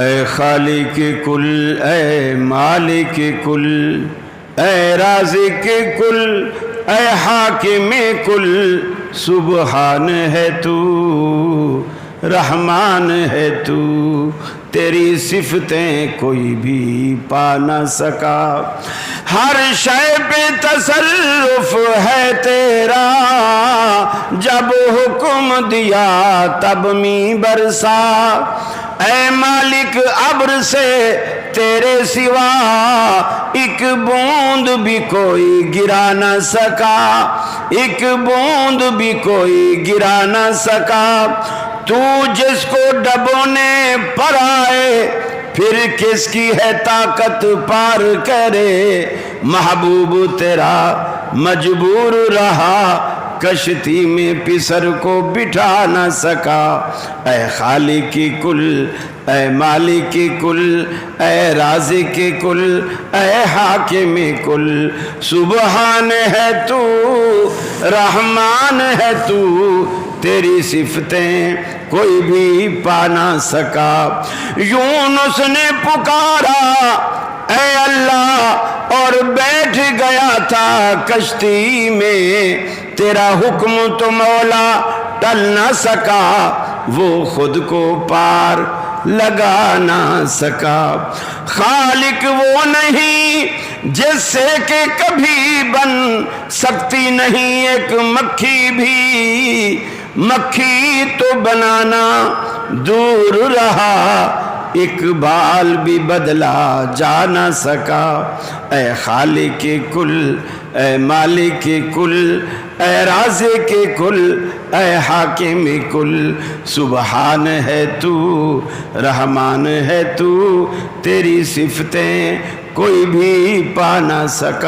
اے خالق کل، اے مالک کل، اے رازق کل، اے حاکم کل، سبحان ہے تو، رحمان ہے تو، تیری صفتیں کوئی بھی پا نہ سکا، ہر شے پہ تصرف ہے تیرا، جب حکم دیا تب می برسا، اے مالک ابر سے تیرے سوا ایک بوند بھی کوئی گرا نہ سکا، ایک بوند بھی کوئی گرا نہ سکا، تو جس کو ڈبونے پر آئے پھر کس کی ہے طاقت پار کرے، محبوب تیرا مجبور رہا کشتی میں پسر کو بٹھا نہ سکا، اے خالق کل، اے مالک کل، اے رازق کل، اے حاکم کل، سبحان ہے تو، رحمان ہے تو، تیری صفتیں کوئی بھی پا نہ سکا۔ یونس نے پکارا اے اللہ اور بیٹھ گیا تھا کشتی میں، تیرا حکم تو مولا ٹل نہ سکا، وہ خود کو پار لگا نہ سکا۔ خالق وہ نہیں جس سے کہ کبھی بن سکتی نہیں ایک مکھی بھی، مکھی تو بنانا دور رہا، اقبال بھی بدلا جا نہ سکا، اے خالق کل، اے مالک کل، اے رازق کل، اے حاکم کل، سبحان ہے تو، رحمان ہے تو، تیری صفتیں کوئی بھی پا نہ سکا۔